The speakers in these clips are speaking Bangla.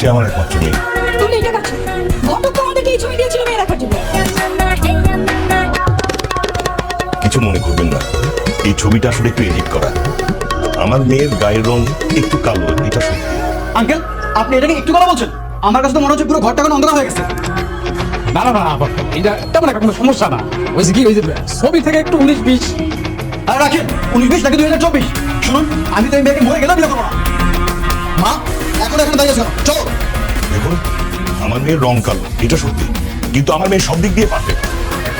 এটা আমার একমাত্র মেয়ে। তুমি এটা কাছে ঘটক তো আমাদেরকে এই ছবি দিয়েছিল মেয়ে রাখার জন্য। কিছু মনে করবেন না, এই ছবিটা আসলে একটু এডিট করা। আমার মেয়ের গায়ের রং একটু কালো, এটা সত্যি। আঙ্কেল, আপনি এটাকে একটু কথা বলছেন? আমার কাছে তো মনে হচ্ছে পুরো ঘরটা কোনো অন্ধকার হয়ে গেছে। না না না, এটা তেমন একটা কোনো সমস্যা না। ওই কি ওই যে ছবি থেকে একটু 19-20। আর রাখেন 19-20 নাকি 2024? শুনুন, আমি তো এই মেয়েকে মরে গেলেও বিয়ে করবো না। মা, এখন এখানে দাঁড়িয়ে আছো, চলো। দেখুন, আমার মেয়ের রং কালো, এটা সত্যি, কিন্তু আমার মেয়ে সব দিক দিয়ে পারফেক্ট।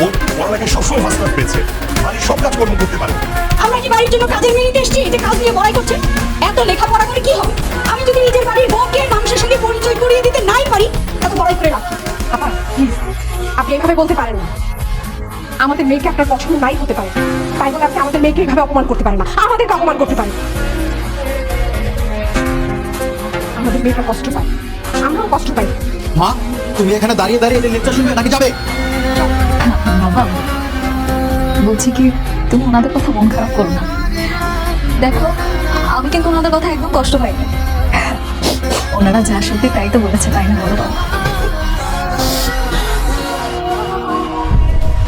ও পড়ালেখায় সবসময় ফার্স্ট ক্লাস পেয়েছে, বাড়ির সব কাজকর্ম করতে পারে। আমরা কি বাড়ির জন্য কাজের মেয়ে নিতে এসেছি যে কাজ নিয়ে বড়াই করছে? এত লেখাপড়া করে কি হবে? আমি যদি নিজের বাড়ির বউকে মানুষের সঙ্গে পরিচয় করিয়ে দিতে নাই পারি, এত বড়াই করে রাখি। আপা প্লিজ, আপনি এভাবে বলতে পারেন না। আমাদের মেয়েকে আপনার পছন্দ নাই হতে পারে, তাই বলে আপনি আমাদের মেয়েকে এভাবে অপমান করতে পারেন না, আমাদেরকে অপমান করতে পারেন। আমাদের মেয়েটা কষ্ট পায়, আমরাও কষ্ট পাই। মা, তুমি এখানে দাঁড়িয়ে দাঁড়িয়ে এদের লেকচার শুনবে নাকি যাবে? বাবা, বলছি কি তুমি ওনাদের কথা মন খারাপ করো না। দেখো, আমি কিন্তু ওনাদের কথা একদম কষ্ট পাইনি। ওনারা যা সত্যি তাই তো বলেছে, তাই না বলো বাবা?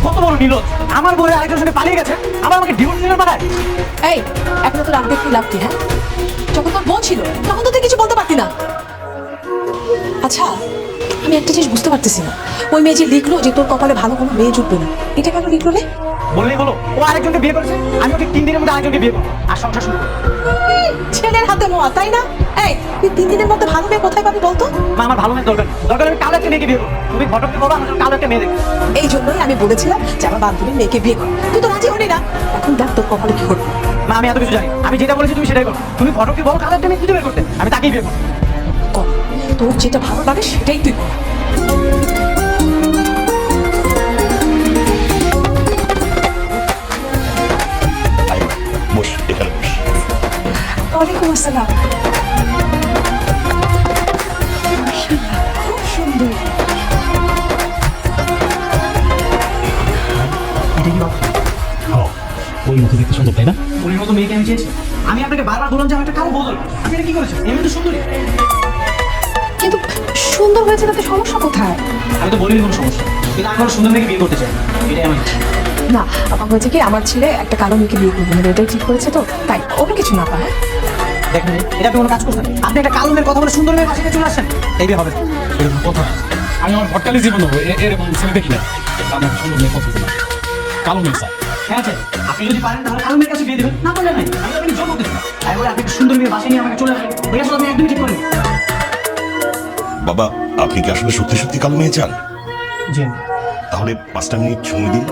কত বড় নিলজ! আমার বউয়ের আরেকজনের সঙ্গে পালিয়ে গেছে, আবার আমাকে ডিভোর্স দিতে পারে? এই এখন তো রাগ দেখতে লাভ কি? হ্যাঁ, যখন তোর বউ ছিল তখন তো তুই কিছু বলতে পারতি না। আচ্ছা, আমি একটা জিনিস বুঝতে পারতেছি না, ওই মেয়ে যে লিখলো যে তোর কপালে ভালো কোনো মেয়ে জুটবে না, এটা কেন লিখলো রে? বললেই হলো, ও আরেকজনকে বিয়ে করেছে, আমি ওকে 3 দিনের মধ্যে আরেকজনকে বিয়ে করবো আর সংসার শুরু করবো। ছেলের হাতে মোয়া, তাই না? এই তুই 3 দিনের মধ্যে ভালো মেয়ে কোথায় পাবি বলতো? মা, আমার ভালো মেয়ে দরকার নেই। দরকার আমি কালো একটা মেয়েকে বিয়ে করবো। তুমি ঘটককে বলো আমার কালো একটা মেয়ে দেখবে। এই জন্যই আমি বলেছিলাম যে আমার বান্ধবীর মেয়েকে বিয়ে কর, তুই তো রাজি হলি না। এখন দেখ তোর কপালে কি ঘটবে। মা, আমি এত কিছু জানি, আমি যেটা বলেছি তুমি সেটাই করো। তুমি ঘটককে বলো কালো একটা মেয়ে খুঁজে বের করতে, আমি তাকেই বিয়ে করবো। কর, তোর যেটা ভালো লাগে সেটাই তুই কর। আয়, বস, এখানে বস। ওয়ালাইকুম আসসালাম। মাশাআল্লাহ, খুব সুন্দর। এটা কি বাবা? ওই মতো দেখতে সুন্দর, তাই না? উনি মতো মেয়েকে আমি চেয়েছি। আমি আপনাকে বারবার বললাম যে আমার একটা কালো বউ দরকার। আপনি এটা কি করেছেন? এমনি তো সুন্দরী। কিন্তু সুন্দর হয়েছে, তাতে সমস্যা কোথায়? আমি তো বলিনি কোনো সমস্যা, কিন্তু আমি কোনো সুন্দর মেয়েকে বিয়ে করতে চাই না। এটাই আমার ইচ্ছা। না, আমার হয়েছে কি, আমার ছেলে একটা কালো মেয়েকে বিয়ে করবে, মানে এটাই ঠিক করেছে, তো তাই অন্য কিছু না পায়। দেখেন, এটা আপনি কোনো কাজ করছেন? আপনি একটা কালো মেয়ের কথা বলে সুন্দর মেয়ের কাছে চলে আসছেন, এই বিয়ে হবে না। এরকম কথা আমি আমার ভটকালি জীবনে এরকম ছেলে দেখি না। আমার সুন্দর মেয়ে পছন্দ না, কালো মেয়ে চাই। হ্যাঁ আছে, আপনি যদি পারেন তাহলে কালো মেয়ের কাছে বিয়ে দেবেন, না পারলে নাই। আমি আপনাকে জোর করতেছি না। তাই বলে আপনি একটা সুন্দর মেয়ের বাসায় নিয়ে আমাকে চলে আসবেন, এই আসলে আপনি একদমই ঠিক করেন। বাবা, আপনি কি আসলে সত্যি সত্যি কালো মেয়ে চান? জি। তাহলে 5টা মিনিট সময় দিন।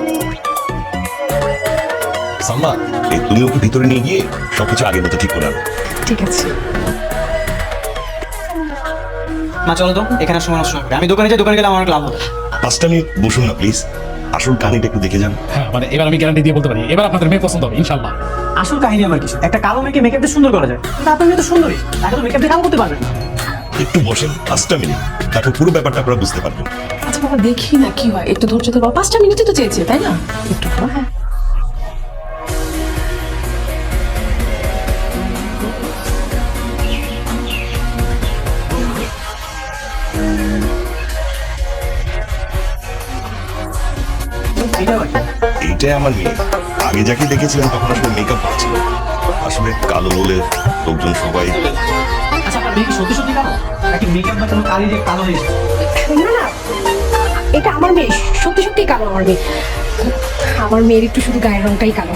সালমা, এই তুমি ওকে ভিতরে নিয়ে গিয়ে সবকিছু আগের মতো ঠিক করে আনো। ঠিক আছে। মা চলো তো, এখানে সময় নষ্ট হবে। আমি দোকানে যাই, দোকানে গেলে আমার অনেক লাভ হবে। 5টা মিনিট বসুন না প্লিজ, আসল কাহিনীটা একটু দেখে যান। হ্যাঁ, মানে এবার আমি গ্যারান্টি দিয়ে বলতে পারি এবার আপনাদের মেয়ে পছন্দ হবে ইনশাল্লাহ। আসল কাহিনী আমার কিছু, একটা কালো মেয়েকে মেকআপ দিয়ে সুন্দর করা যায়, কিন্তু আপনার মেয়ে তো সুন্দরী, তাকে তো মেকআপ দিয়ে কাম করতে পারবেন না। একটু বসেন 5টা মিনিট, তারপর পুরো ব্যাপারটা আপনারা বুঝতে পারবেন। আচ্ছা বাবা, দেখি না কি হয়, একটু ধৈর্য ধরো। 5টা মিনিটই তো চেয়েছে, তাই না? একটু ধরো। হ্যাঁ, এইটা হয়। এইটাই আমার মেয়ে। আগে যাকে দেখেছিলেন তখন আসলে মেকআপ করছিল, আসলে কালো বলে লোকজন সবাই। আচ্ছা, আপনার মেয়ে কি সত্যি সত্যি কালো নাকি মেকআপ বা কোনো কালি দিয়ে কালো হয়েছে? না না, এটা আমার মেয়ে, সত্যি সত্যি কালো আমার মেয়ে। আমার মেয়ের একটু শুধু গায়ের রংটাই কালো,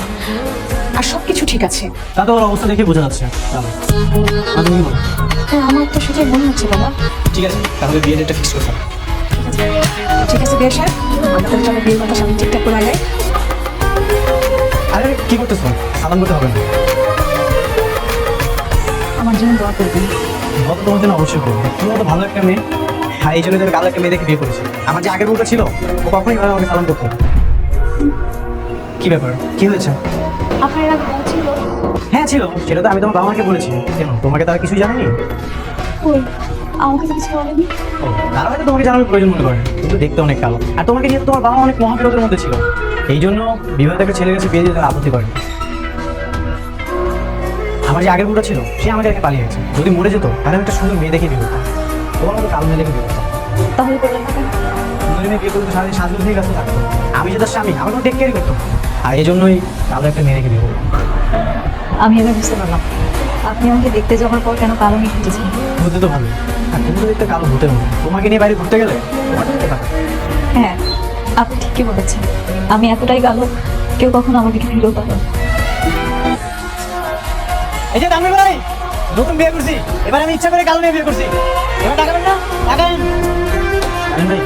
আর সবকিছু ঠিক আছে। তা তো ওর অবস্থা দেখে বোঝা যাচ্ছে কালো। আপনি কি বলেন? হ্যাঁ, আমার তো সেটাই মনে হচ্ছে বাবা। ঠিক আছে, তাহলে বিয়ের ডেটটা ফিক্স করতে হবে। ঠিক আছে বিয়ে সাহেব, আমাদের জন্য বিয়ের কথা সামনে ঠিকঠাক করে আগে। আরে কি করতেছো? সালাম করতে হবে না। আমার জন্য দোয়া করবেন। গত তোমার জন্য অবশ্যই করবো। তুমি তো ভালো একটা মেয়ে, হ্যাঁ এই জন্য তুমি কালো একটা মেয়ে দেখে বিয়ে করেছি। আমার যে আগের বউটা ছিল ও কখনোই ভাবে আমাকে সালাম করতো না। কি ব্যাপার, কি হয়েছে? আপনার এর আগে বলছিল হ্যাঁ ছিল, সেটা তো আমি তোমার বাবা মাকে বলেছি। কেন, তোমাকে তারা কিছুই জানেনি? কই, আমাকে তো কিছু বলেনি। তারা হয়তো তোমাকে জানানোর প্রয়োজন মনে করে, কিন্তু দেখতে অনেক কালো। আর তোমাকে যেহেতু তোমার বাবা অনেক মহাবিরোধের মধ্যে ছিল, এই জন্য বিবাহিত একটা ছেলের কাছে বিয়ে দিতে আপত্তি করেন। আমার যে আগের বউটা ছিল সে আমাকে রেখে পালিয়ে গেছে, যদি মরে যেত তাহলে আমি একটা সুন্দর মেয়ে দেখে বিয়ে করতাম। ও তোমার মতো কালো মেয়ে দেখে বিয়ে করতাম। তাহলে করলেন না কেন? দুজনে মেয়ে বিয়ে করতে সারাদিন সাজগুলো থেকে ব্যস্ত থাকতো, আমি যে তার স্বামী আমার কোনো টেক কেয়ারই করতো না। আর এই জন্যই কালো একটা মেয়ে রেখে বিয়ে করলাম। আমি এবার বুঝতে পারলাম আপনি আমাকে দেখতে যাওয়ার পর কেন কালো মেয়ে খুঁজেছেন। বুঝতে তো ভালো, আর তুমি তো দেখতে কালো ভূতের মতো, তোমাকে নিয়ে বাইরে ঘুরতে গেলে তোমার দিকে তাকাবে। হ্যাঁ, আপনি ঠিকই বলেছেন, আমি এতটাই কালো কেউ কখনো আমাকে ফিরেও পাবে না। এই যে দামি ভাই, নতুন বিয়ে করছি, এবার আমি ইচ্ছা করে কালো মেয়ে বিয়ে করছি, এবার টাকাবেন না? টাকাবেন ভাই,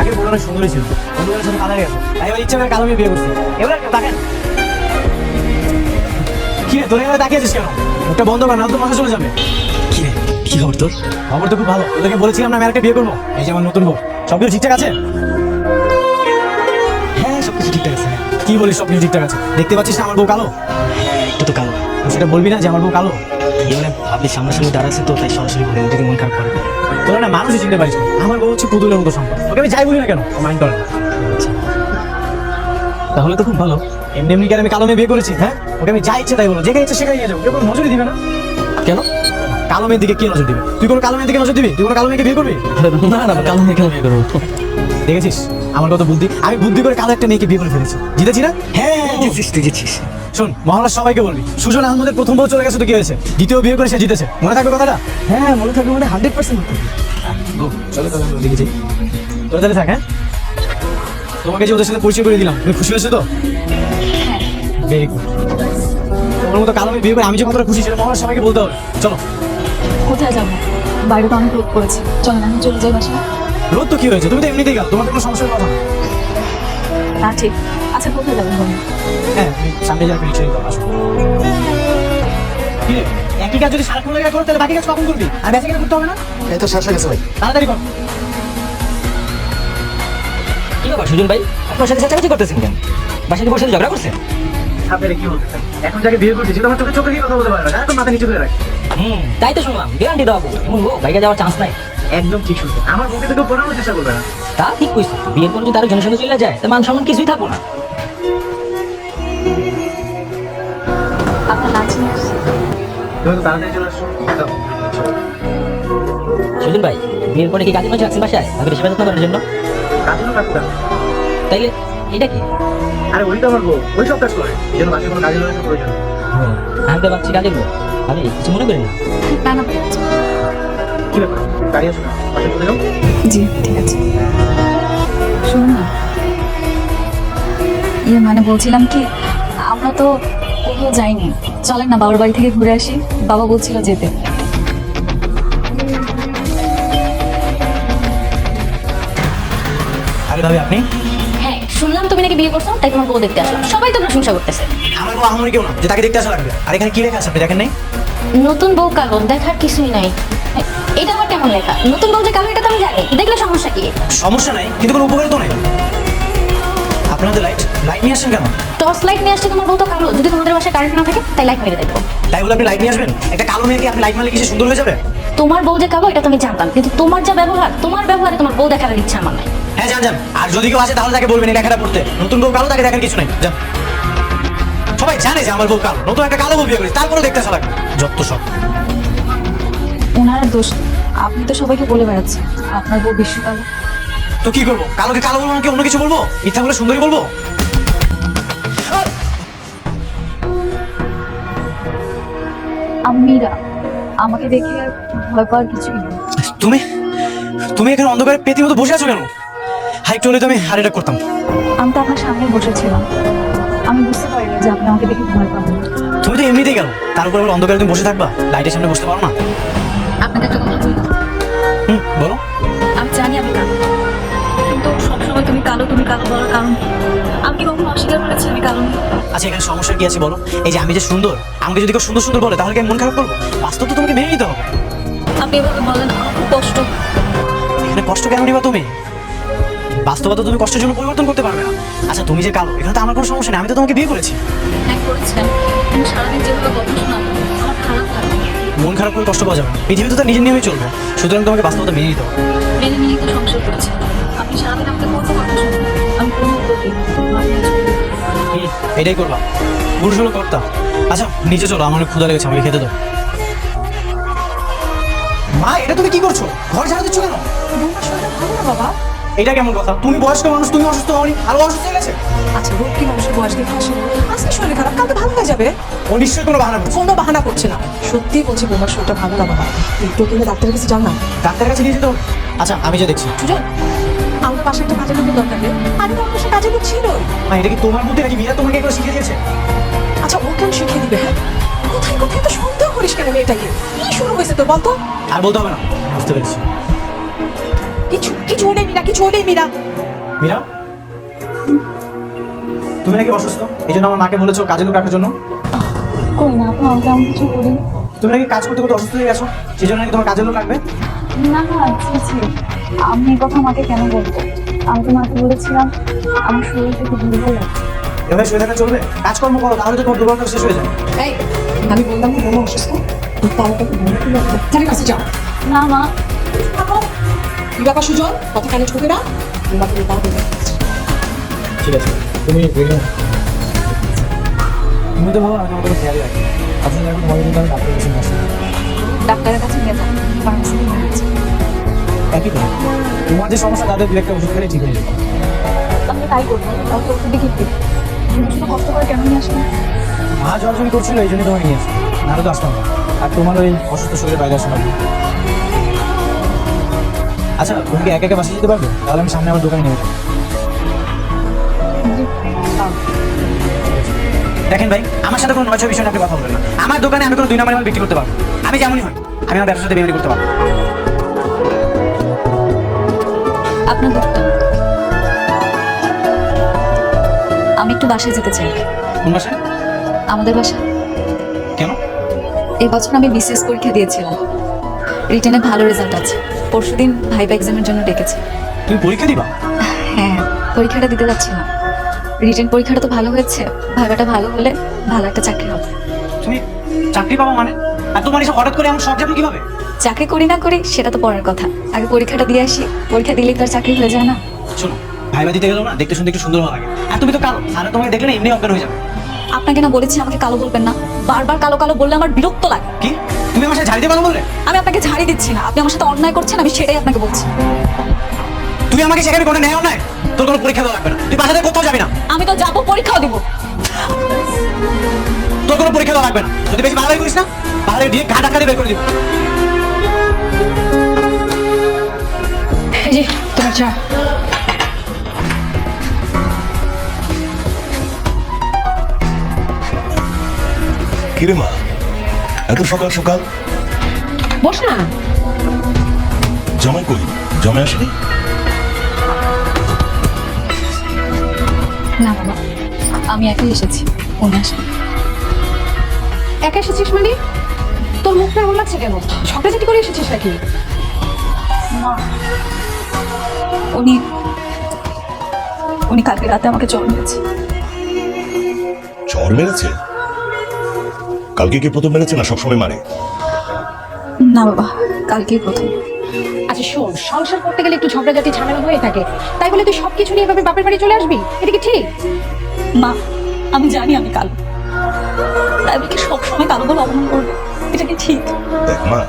আগে বলে অনেক সুন্দরই ছিল, বন্ধুদের সাথে কালারে গেছে, তাই এবার ইচ্ছা করে কালো মেয়ে বিয়ে করছি, এবার টাকান। কি রে, তোর এভাবে তাকিয়েছিস কেন? মুখটা বন্ধ কর, না তো মাথা চলে যাবে। কি রে, কি খবর তোর? খবর তো খুব ভালো, তোদেরকে বলেছিলাম না আমি আরেকটা বিয়ে করবো, এই যে আমার নতুন বউ। সব কিছু ঠিকঠাক আছে? হ্যাঁ, সব কিছু ঠিকঠাক আছে। কি বলিস সব কিছু ঠিকঠাক আছে? দেখতে পাচ্ছিস না আমার বউ কালো? একটু তো কালো। সেটা বলবি না যে আমার বউ কালো? এবারে ভাবলি সামনাসামনি দাঁড়াচ্ছে তো, তাই সরাসরি বলে যদি মন খারাপ করে। তোরা না মানুষই চিনতে পারিস না, আমার বউ হচ্ছে পুতুলের মতো সম্পদ, ওকে আমি যাই বলি না কেন মাইন্ড করে না। তাহলে তো খুব ভালো। এমনি এমনি কি আর আমি কালো মেয়ে বিয়ে করেছি? হ্যাঁ, ওকে আমি যা ইচ্ছে তাই বলো, যেখানে ইচ্ছে সেখানে নিয়ে যাবো, কেউ কোনো নজরই দিবে না। কেন? কালো মেয়ের দিকে কি নজর দিবে? তুই কোনো কালো মেয়ের দিকে নজর দিবি? তুই কোনো কালো মেয়েকে বিয়ে করবি? না না, কালো মেয়ে কেন বিয়ে করবো? দেখেছিস আমার কত বুদ্ধি, আমি বুদ্ধি করে কালো একটা মেয়েকে বিয়ে করে ফেলেছি, জিতেছি না? হ্যাঁ, জিতছিস তুই, জিতছিস। শোন, মহল্লার সবাইকে বলবি সুজন আহমদের প্রথম বউ চলে গেছে তো কি হয়েছে, দ্বিতীয় বিয়ে করে সে জিতেছে, মনে থাকবে কথাটা? হ্যাঁ মনে থাকবে, মানে 100%। চলো তাহলে দেখেছি তোরা তাহলে থাক। হ্যাঁ, তোমাকে যে ওদের সাথে পরিচয় করে দিলাম, তুমি খুশি হয়েছো তো? Very good. তোমার মতো কালো মেয়ে বিয়ে করে আমি যে কতটা খুশি সেটা মহল্লার সবাইকে বলতে হবে। চলো। কোথায় যাবো? বাইরে তো অনেক রোদ পড়েছে, চলেন আমি চলে যাই বাসায়। রোদ তো কি হয়েছে, তুমি তো এমনিতেই গেল, তোমার কোনো সমস্যার কথা না। না ঠিক আচ্ছা, কোথায় যাবেন বলুন? হ্যাঁ, তুমি সামনে যাবে রিক্সা নিতে আসো। কি রে, একই কাজ যদি সারাক্ষণ লেগে করো তাহলে বাকি কাজ কখন করবি? আর বেঁচে গেলে করতে হবে না? এই তো শেষ হয়ে গেছে ভাই। তাড়াতাড়ি কর। কি ব্যাপার সুজন ভাই, আপনার সাথে চেঁচামেচি করতেছেন কেন? বাসায় বসে ঝগড়া করছেন? আপনারা কি বলতে চান? এখন যাকে বিয়ে করছি সেটা আমার চোখে চোখে গিয়ে কথা বলতে পারবে না, এখন মাথা নিচু করে রাখি। তাই তো শুনলাম, গ্যারান্টি দেওয়া এমন বউ বাইরে যাওয়ার চান্স নাই। একদম ঠিক শুনছো, আমার মুখে তো কেউ পড়ানোর চেষ্টা করবে না। তা ঠিক কইছো, বিয়ের পর যদি আরো জনের সঙ্গে চলে যায় তা মান সম্মান কিছুই থাকবো না। আপনার লাঞ্চ নিয়ে আসছি। তুমি তো তাড়াতাড়ি চলে আসো। সুজন ভাই, বিয়ের পরে কি কাজে মাঝে রাখছেন বাসায় তাকে বেশি যত্ন করার জন্য? কাজও কাজটা, তাইলে এটা কি? আরে ওই তো আমার বউ, ওই সব কাজ করে, এই জন্য বাসে কোনো কাজের লোকের প্রয়োজন নেই। আমি তো ভাবছি কাজের বউ। আমি কিছু মনে করি না। না না ঠিক আছে। কি ব্যাপার, গাড়ি আসো না, বাসে চলে যাও। জি ঠিক আছে। শুনুন না, মানে বলছিলাম কি, আমরা তো কোথাও যাইনি, চলেন না বাবার বাড়ি থেকে ঘুরে আসি, বাবা বলছিল যেতে। আরে ভাবি আপনি? হ্যাঁ, শুনলাম তুমি নাকি বিয়ে করছো, তাই তোমার বউ দেখতে আসলাম। সবাই তো প্রশংসা করতেছে। আমার বউ আহমরি কেউ না যে তাকে দেখতে আসা লাগবে। আর এখানে কি লেখা আছে আপনি দেখেন নাই? নতুন বউ কালো, দেখার কিছুই নাই। এটা আবার কেমন লেখা? নতুন বউ যে কালো এটা তো আমি জানি, দেখলে সমস্যা কি? সমস্যা নাই, কিন্তু কোনো উপকার তো নেই। আপনাদের লাইট লাইট নিয়ে আসেন কেন? টর্চ লাইট নিয়ে আসছে, তোমার বউ তো কালো, যদি তোমাদের বাসায় কারেন্ট না থাকে তাই লাইট মেরে দেখবো। তাই বলে আপনি লাইট নিয়ে আসবেন? একটা কালো মেয়েকে আপনি লাইট মারলে কি সে সুন্দর হয়ে যাবে? তোমার বউ যে কালো এটা তো আমি জানতাম, কিন্তু তোমার যা ব্যবহার, তোমার ব্যবহারে তোমার বউ দেখার ইচ্ছা আমার নাই। হ্যাঁ যান যান, আর যদি কেউ আসে তাহলে তাকে বলবেন এই লেখাটা পড়তে। নতুন বউ কালো, তাকে দেখার কিছু নাই, যান। সবাই জানে যে আমার বউ কালো, নতুন একটা কালো বউ বিয়ে করেছে, তারপরে দেখতে আসা লাগবে, যত সব। ওনার দোষ, আপনি তো সবাইকে বলে বেড়াচ্ছেন আপনার বউ বেশি কালো। তো কি করবো, কালোকে কালো বলবো নাকি অন্য কিছু বলবো? ইচ্ছা বলে সুন্দরী বলবো? আমি মীরা, আমাকে দেখে আর ভয় পাওয়ার কিছুই নেই। তুমি তুমি এখানে অন্ধকারে পেতি মতো বসে আছো কেন? হাই একটু হলে তো আমি আর এটা করতাম। আমি তো আপনার সামনে বসেছিলাম, আমি বুঝতে পারিনি যে আপনি আমাকে দেখে ভয় পাবেন। তুমি তো এমনিতেই গেল, তার উপর আবার অন্ধকারে তুমি বসে থাকবা, লাইটের সামনে বসতে পারো না? আপনাকে একটা কথা বলি, বলো। আমি জানি আমি কালো, কিন্তু সবসময় তুমি কালো বলার কারণ কি? আমি কি কখনো অস্বীকার করেছি আমি কালো নই? আচ্ছা এখানে সমস্যা কি আছে বলো? এই যে আমি যে সুন্দর, আমাকে যদি কেউ সুন্দর সুন্দর বলে তাহলে কি আমি মন খারাপ করবো? বাস্তব তো তোমাকে মেনে নিতে হবে। আপনি এভাবে বলেন, আমার খুব কষ্ট। এখানে কষ্ট কেন নিবা তুমি? বাস্তবতা তুমি কষ্টের জন্য পরিবর্তন করতে পারবে না। আচ্ছা তুমি যে কালো, এখানে তো আমার কোনো সমস্যা নেই, আমি তো তোমাকে বিয়ে করেছি। হ্যাঁ করেছেন, কিন্তু সারাদিন যেভাবে কথা শোনাবো আমার খারাপ লাগে। মন খারাপ করে কষ্ট পাওয়া যাবে না, পৃথিবীতে তো নিজের নিয়মে চলবে, সুতরাং তোমাকে বাস্তবতা মেনে নিতে হবে। মেনে নিয়ে তো সংসার করেছে, আপনি সারাদিন আমাকে কত কথা শোনেন, আমি কোনো উত্তর দিই না। আপনি আজ এটাই করবা, পুরুষ হলো কর্তা। আচ্ছা নিচে চলো, আমার অনেক ক্ষুধা লেগেছে, আমাকে খেতে দাও। মা এটা তুমি কি করছো? ঘর ঝাড়ু দিচ্ছ কেন? বৌমার শরীরটা ভালো না বাবা। এটা কেমন কথা? তুমি বয়স্ক মানুষ, তুমি অসুস্থ হওনি, আরো অসুস্থ হয়ে গেছে। আচ্ছা রোগ কি মানুষের বয়স দেখে আসে? আজকে শরীর খারাপ, কাল তো ভালো হয়ে যাবে। ও নিশ্চয়ই কোনো বাহানা করছে। কোনো বাহানা করছে না, সত্যি বলছি বৌমার শরীরটা ভালো না বাবা। একটু কিন্তু ডাক্তারের কাছে যাও না। ডাক্তারের কাছে নিয়ে যেতে হবে। আচ্ছা আমি যে দেখছি। সুজন, আমার পাশে একটা কাজের লোকের দরকার নেই। আমি তো আমার পাশে কাজের লোক ছিল। মা এটা কি তোমার বুদ্ধি নাকি মীরা তোমাকে এগুলো শিখিয়ে দিয়েছে? আচ্ছা ও কেন শিখিয়ে দিবে? হ্যাঁ, কোথায় কোথায় তো সন্দেহ করিস কেন মেয়েটাকে? কি শুরু হয়েছে তোর বলতো? আর বলতে হবে না, বুঝতে পেরেছি। কিছু কিছু হলেই মীরা, কিছু হলেই মীরা। মীরা, তুমি নাকি অসুস্থ, এই জন্য আমার মাকে বলেছো কাজে লোক রাখার জন্য। কই না আপা, আমি তেমন কিছু করিনি। তুমি নাকি কাজ করতে করতে অসুস্থ হয়ে গেছো, সেই জন্য নাকি তোমার কাজের লোক রাখবে। না না, ছি। আমি এই কথা মাকে কেন বলবো? আমি তো মাকে বলেছিলাম আমার শরীরটা খুব দুর্বল লাগছে। এভাবে শুয়ে থাকা চলবে? কাজকর্ম করো, তাহলে তো তোমার দুর্বলতা শেষ হয়ে যাবে। এই, আমি বললাম না বৌমা অসুস্থ, তাড়াতাড়ি ডাক্তারের কাছে যাও। না মা, থাকো। কি ব্যাপার সুজন, কথা কানে ঢোকে না? তোমাকে তাড়াতাড়ি ঠিক আছে, তুমি তুমি তো ভালো, আমি তোমার কোনো খেয়ালই রাখি। আসলে এখন মনে কিন্তু আমি ডাক্তারের কাছে নিয়ে আসি। ডাক্তারের কাছে নিয়ে যান, ফার্মেসি নিয়ে যাচ্ছে। একই তো, তোমার যে সমস্যা তাদের দু একটা ওষুধ খেলে ঠিক হয়ে যাবে। আমি তাই করবো, তাহলে ওষুধ দেখি কি তুমি শুধু কষ্ট করে কেন নিয়ে আসেন? মা জলজলি করছিল, এই জন্য তোমাকে নিয়ে আসি, নাহলে তো আসতাম না। আর তোমার ওই অসুস্থ শরীরে বাইরে আসতে পারবে। আচ্ছা তুমি কি একা একা বাসে যেতে পারবে? তাহলে আমি সামনে আমার দোকানে নিয়ে যাবো। দেখেন ভাই, আমার সাথে কোনো নয় বিষয় আপনি কথা বলবেন না। আমার দোকানে আমি কোনো 2 নম্বরের মাল বিক্রি করতে পারবো। আমি যেমনই হয়, আমি আমার ব্যবসার সাথে বেমানি করতে পারবো। আপনার দোকান। আমি একটু বাসায় যেতে চাই। কোন বাসায়? আমাদের বাসায়। কেন? এই বছর আমি বিসিএস পরীক্ষা দিয়েছিলাম, রিটেনে ভালো রেজাল্ট আছে। পরশুদিন ভাইবা এক্সামের জন্য ডেকেছে। তুমি পরীক্ষা দিবা? হ্যাঁ, পরীক্ষাটা দিতে যাচ্ছিলাম। রিটেন পরীক্ষাটা তো ভালো হয়েছে, ভাইবাটা ভালো হলে ভালো একটা চাকরি হবে। তুমি চাকরি পাবো মানে? আর তোমার এসব হঠাৎ করে এমন শখ যাবে কিভাবে? চাকরি করি না করি সেটা তো পরের কথা, আগে পরীক্ষাটা দিয়ে আসি। পরীক্ষা দিলেই তো আর চাকরি হয়ে যায় না। শোনো, ভাইবা দিতে গেলেও না দেখতে শুনতে একটু সুন্দর ভালো লাগে। আর তুমি তো কালো, আর তোমাকে দেখলে না এমনি অজ্ঞান হয়ে যাবে। আপনাকে না বলেছি আমাকে কালো বলবেন না, বারবার কালো কালো বললে আমার বিরক্ত লাগে। কি তুমি আমার সাথে ঝাড়ি দিয়ে ভালো বললে? আমি আপনাকে ঝাড়ি দিচ্ছি না, আপনি আমার সাথে অন্যায় করছেন, আমি সেটাই আপনাকে বলছি। তুমি আমাকে সেখানে কোনো নেও নাই, তোর কোনো পরীক্ষা দেওয়া লাগবে না। তুই বাসাতে কোথাও যাবি না। আমি তো যাবো, পরীক্ষাও দিব। তোর কোনো পরীক্ষা দেওয়া লাগবে না। যদি বেশি বাড়াবাড়ি করিস না, তাহলে দিয়ে ঘা ধাক্কা দিয়ে বের করে দিব। এই যে তোমার চা। কিরে মা, এত সকাল সকাল? বস না। জামাই কই? জামাই আসেনি? না বাবা, আমি একাই এসেছি, উনি আসেন। একা এসেছিস মানে? তোর মুখটা এমন লাগছে কেন? ঝগড়াঝাটি করে এসেছিস নাকি? মা, উনি উনি কালকে রাতে আমাকে জ্বর মেরেছে। ঝড় মেরেছে? কালকে কি প্রথম মেরেছে না সবসময় মারে? না বাবা, কালকেই প্রথম। আচ্ছা শোন, সংসার করতে গেলে একটু ঝগড়াঝাটি ঝামেলা হয়ে থাকে, তাই বলে তুই সবকিছু নিয়ে এভাবে বাপের বাড়ি চলে আসবি? এটা কি ঠিক? মা, আমি জানি আমি কালো, তাই বলে কি সবসময় কালো বলে অপমান করবো? এটা কি ঠিক? দেখ মা,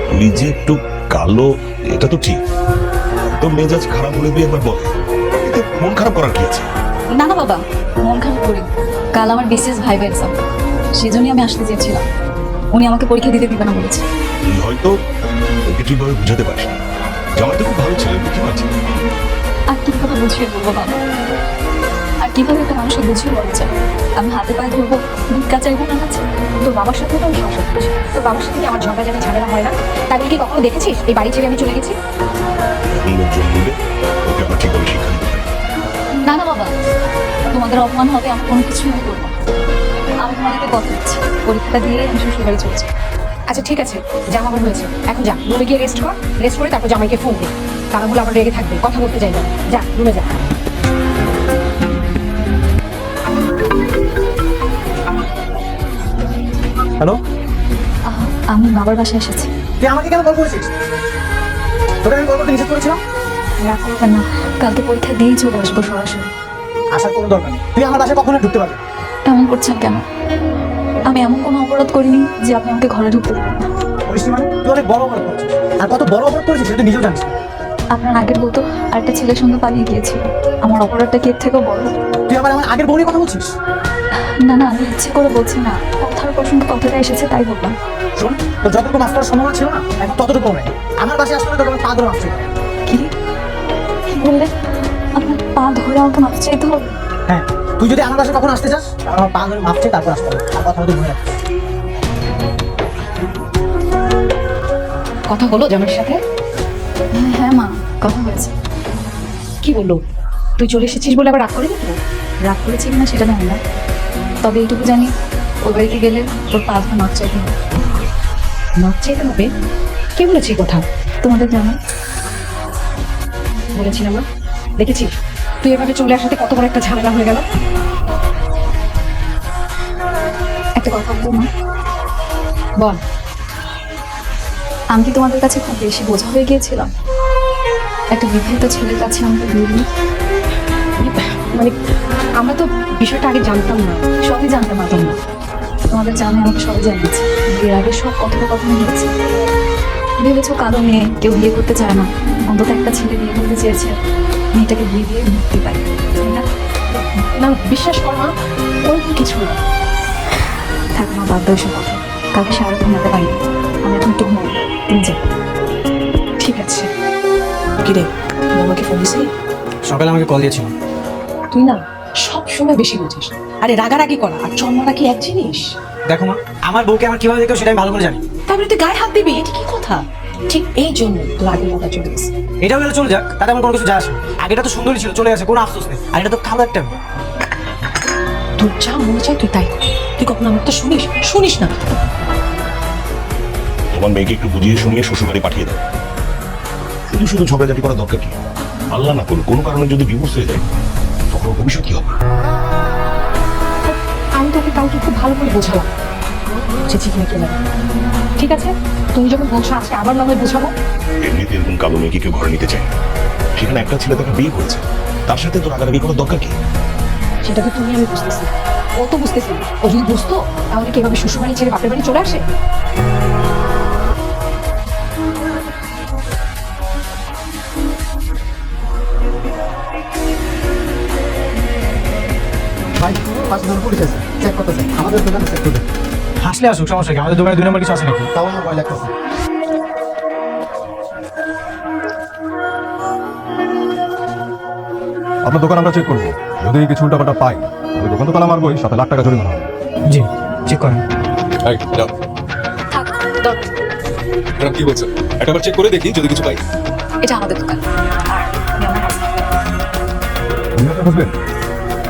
তুই যে একটু কালো এটা তো ঠিক, তো মেজাজ খারাপ হলে তুই একবার বলে, এতে মন খারাপ করার কি আছে? না না বাবা, মন খারাপ করি। কাল আমার বিশেষ ভাইবা এক্সাম, সেজন্যই আমি আসতে চেয়েছিলাম। উনি আমাকে পরীক্ষা দিতে দিবে না বলেছে। তুই হয়তো ওকে ঠিকভাবে বুঝাতে পারিস না। জামাই তো খুব ভালো ছেলে, বুঝতে পারছি। আর কিভাবে বুঝিয়ে বলবো বাবা? আর কিভাবে একটা মানুষকে বুঝিয়ে বলা যায়? আমি হাতে পায়ে ধরবো, ভিক্ষা চাইবো না কাছে? তোর বাবার সাথে তো আমি সংসার করছি, তোর বাবার সাথে কি আমার ঝগড়াঝাটি ঝামেলা হয় না? তাই বলে কি কখনো দেখেছিস এই বাড়ি ছেড়ে আমি চলে গেছি? এখন লোকজন মিলে ওকে আমরা ঠিকভাবে শিক্ষা দিতে পারি। না না বাবা, তোমাদের অপমান হবে, আমি কোনো কিছু আমি করবো না। আমি তোমাদেরকে কথা দিচ্ছি, পরীক্ষাটা দিয়ে আমি শ্বশুর বাড়ি চলছি। আচ্ছা ঠিক আছে, যা হবার হয়েছে, এখন যা রুমে গিয়ে রেস্ট কর। রেস্ট করে তারপর জামাইকে ফোন দে, কারণগুলো আবার রেগে থাকবে, কথা বলতে চাই না। যা রুমে যা। হ্যালো, আমি বাবার বাসায় এসেছি। তুই আমাকে কেন কল করেছিস? তোকে আমি কল করতে নিষেধ করেছিলাম। রাগ করবেন না, কালকে পরীক্ষা দিয়েই চলে আসবো সরাসরি। আসার কোনো দরকার নেই, তুই আমার বাসায় কখনো ঢুকতে পারবি না। এমন করছেন কেন? আমি এমন কোনো অপরাধ করিনি যে আপনি আমাকে ঘরে ঢুকতে দেবেন না। করিস নি মানে তুই অনেক বড় অপরাধ করছিস, আর কত বড় অপরাধ করেছিস সেটা তুই নিজেও জানিস না। আপনার আগের বউ তো আরেকটা ছেলের সঙ্গে পালিয়ে গিয়েছিল। আমার অপরাধটা কি এর থেকেও বড়? তুই আবার আমার আগের বউনির কথা বলছিস? না না, আমি ইচ্ছে করে বলছি না, কথার প্রসঙ্গে কথাটা এসেছে তাই বললাম। শোন, তোর যতটুকু মাফ করার সম্ভাবনা ছিল না এখন ততটুকু নেই। আমার বাসায় আসলে তোকে আমার পা ধরে মাফ চাইতে হবে। কি কি বললে? আপনার পা ধরে আমাকে মাপ চাইতে হবে? হ্যাঁ, তুই যদি আমার বাসায় কখন আসতে চাস তাহলে আমার পা ধরে মাফ চাই, তারপর আসতে হবে। আর কথা তুই মনে রাখ। কথা হলো জামাইয়ের সাথে? হ্যাঁ মা, কথা হয়েছে। কি বললো? তুই চলে এসেছিস বলে আবার রাগ করে দিত? রাগ করেছি কিনা সেটা জানি না, তবে এইটুকু জানি ওই বাড়িতে গেলে ওর পা ধরে মাপ চাইতে হবে। মাপ চাইতে হবে? কে বলেছে এই কথা? তোমাদের জানো? বলেছিলাম না? দেখেছিস তুই এভাবে চলে আসাতে কত বড় একটা ঝামেলা হয়ে গেল। একটা কথা বলবো মা? বল। আমি কি তোমাদের কাছে খুব বেশি বোঝা হয়ে গিয়েছিলাম? একটা বিবাহিত ছেলের কাছে আমাকে বিয়ে দিই? মানে আমরা তো বিষয়টা আগে জানতাম না। সবই জানতে পারতাম না, তোমাদের জানে আমাকে সবই জানিয়েছে। বিয়ের আগে সব কথোপকথন হয়েছে। ভেবেছো কারো মেয়ে কেউ বিয়ে করতে চায় না, অন্তত একটা ছেলে বিয়ে করতে চেয়েছে, মেয়েটাকে বিয়ে দিয়ে মুক্তি পাই, তাই না? না বিশ্বাস কর মা, ওরকম কিছু না। থাক মা, বাদ দাও এসব কথা। কালকে সারা ঘুমাতে পারিনি, আমি এখন একটু ঘুমাবো, তুমি যাও। ঠিক আছে। কিরে, আমাকে ফোন দিছিলি? সকালে আমাকে কল দিয়েছিল। তুই না সব সময় বেশি বুঝিস। আরে রাগারাগি করা আর চন্মনা কি এক জিনিস? দেখো মা, আমার বউকে আমার কিভাবে দেখো সেটা আমি ভালো করে জানি। তারপরে তুই গায়ে হাত দিবি, এটা কি কথা? ঠিক এই জন্য তোর আগের কথা চলে গেছে। এটাও গেলে চলে যাক, তাতে আমার কোনো কিছু যায় আসে না। আগেটা তো সুন্দরী ছিল, চলে গেছে, কোনো আফসোস নেই। আর এটা তো কালো একটা মেয়ে। তোর যা মনে চায় তুই তাই কর। তুই কখনো আমার তো শুনিস না। তোমার মেয়েকে একটু বুঝিয়ে শুনিয়ে শ্বশুরবাড়ি পাঠিয়ে দাও। শুধু শুধু ঝগড়াঝাটি করার দরকার কি? আল্লাহ না করুক কোনো কারণে যদি ডিভোর্স হয়ে যায় তখন ওর ভবিষ্যৎ কি হবে? আমি তোকে কালকে খুব ভালো করে বোঝালাম যে ঠিক নাকি না। ঠিক আছে, তুমি যখন বলছো আজকে আবার না হয় বোঝাবো। এমনিতে এরকম কালো মেয়েকে কেউ ঘরে নিতে চায় না। সেখানে একটা ছেলে তাকে বিয়ে করেছে, তার সাথে তো রাগারাগি করার দরকার কি? সেটা তো তুমি আমি বুঝতেছি, ও তো বুঝতেছি না। ও যদি বুঝতো তাহলে কি এভাবে শ্বশুরবাড়ি ছেড়ে বাপের বাড়ি চলে আসে? ভাই, পাঁচ নম্বর পুলিশ আছে, চেক করতেছে। আমাদের দোকানে চেক করতে হাসলে আসুক, সমস্যা কি? আমাদের দোকানে 2 নম্বর কিছু আছে নাকি? তাও আমার ভয় লাগতেছে। আপনার দোকান আমরা চেক করবো, যদি কিছু উল্টাপাল্টা পাই তাহলে দোকান তো তালা মারবোই, সাথে লাখ টাকা জরিমানা হবে। জি, চেক করেন। থাক, দরকার। ম্যাডাম কি বলছেন? একবার চেক করে দেখি যদি কিছু পাই। এটা আমাদের দোকান, আর আমি আমার husband। আপনি আপনার হাজবেন্ড?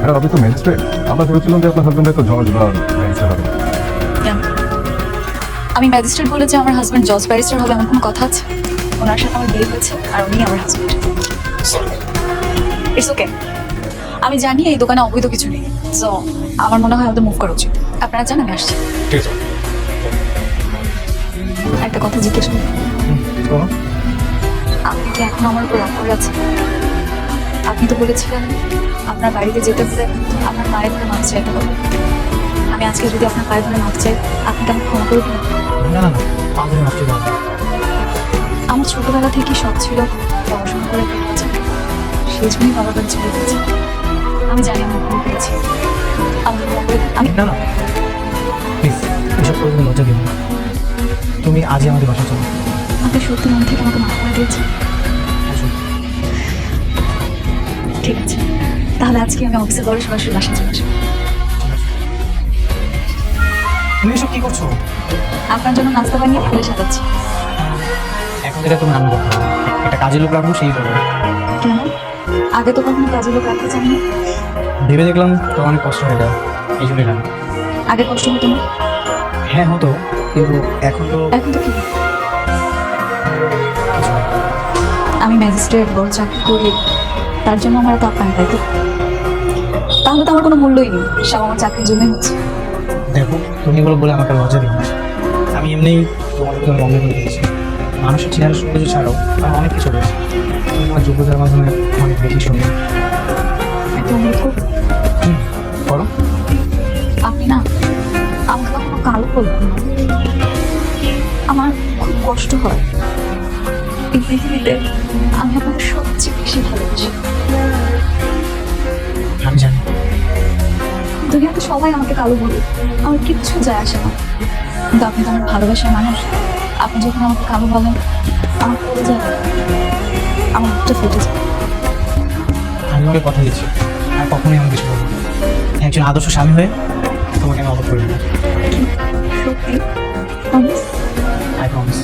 ম্যাডাম আপনি তো ম্যাজিস্ট্রেট। আমরা ভেবেছিলাম যে আপনার হাজবেন্ডের তো জজ বা ম্যাজিস্ট্রেট হবে। কেন? আমি ম্যাজিস্ট্রেট বলে যে আমার হাজবেন্ড জজ ব্যারিস্টার হবে এমন কোনো কথা আছে? ওনার সাথে আমার বিয়ে হয়েছে আর উনি আমার হাজবেন্ড। It's okay. আমি জানি এই দোকানে অবৈধ কিছু নেই, সো আমার মনে হয় আমাদের মুভ করা উচিত। আপনারা জান আমি আসছি। ঠিক আছে। একটা কথা জিজ্ঞেস করি, বলো। আপনি কি এখন আমার উপর রাগ করে আছেন? আপনি তো বলেছিলেন আপনার বাড়িতে যেতে হলে আপনার মায়ের ধরে মাপ চাইতে হবে। আমি আজকে যদি আপনার পায়ে ধরে মাপ চাই, আপনি কি আমাকে ক্ষমা করে দিন? না না, পা ধরে মাফ চাইতে হবে। আমার ছোটবেলা থেকেই শখ ছিল পড়াশোনা করে ফেলেছে, সেই জন্যই বাবা বাড়ি চলে গেছে। আমি জানি আমি ভুল করেছি, আমি না না, প্লিজ এসব করে তুমি লজ্জা দিও না। তুমি আজই আমাদের বাসা চলো। আপনি সত্যি মন থেকে আমাকে মাফ করে দিয়েছেন। ঠিক আছে, তাহলে আজকে আমি অফিসে পরে সরাসরি বাসা চলে আসবো। তুমি এসব কি করছো? আপনার জন্য নাস্তা বানিয়ে ফেলে সাজাচ্ছি। এখন থেকে তুমি রান্না করতে হবে। একটা কাজের লোক রাখবো, সেই করবো। কেন? আগে তো কখনো কাজের লোক রাখতে চাইনি। ভেবে দেখলাম তো অনেক কষ্ট হয়ে যায়, এই জন্যই রান্না। আগে কষ্ট হতো না? হ্যাঁ হতো, কিন্তু এখন তো এখন তো কি, আমি ম্যাজিস্ট্রেট বড় চাকরি করি, তার জন্য আমার এত আপ্যায়ন, তাই তো? তাহলে তো আমার কোনো মূল্যই নেই, সব আমার চাকরির জন্য হচ্ছে। দেখো, তুমি এগুলো বলে আমাকে লজ্জা দিও না। আমি এমনিই তোমাদের জন্য বন্ধ করে দিয়েছি। মানুষের চেহারা সৌন্দর্য ছাড়াও আর অনেক কিছু রয়েছে, তোমার যোগ্যতার মাধ্যমে অনেক বেশি সুন্দর। একটা অনুরোধ করবো, করো। আপনি না আমাকে কখনো কালো বলবেন না। আমার কষ্ট হয়। এই পৃথিবীতে আমি আপনাকে সবচেয়ে বেশি ভালোবাসি। আমি জানি। দুনিয়াতে সবাই আমাকে কালো বলে, আমার কিচ্ছু যায় আসে না, কিন্তু আপনি তো আমার ভালোবাসার মানুষ। আপনি যখন আমাকে কালো বলেন, আমার পড়ে যায়, আমার বুকটা ফেটে যায়। আমি তোমাকে কথা দিচ্ছি, আর কখনোই আমি কিছু বলবো না। একজন আদর্শ স্বামী হয়ে তোমাকে আমি অবাক করবো না। সত্যি, promise? I promise.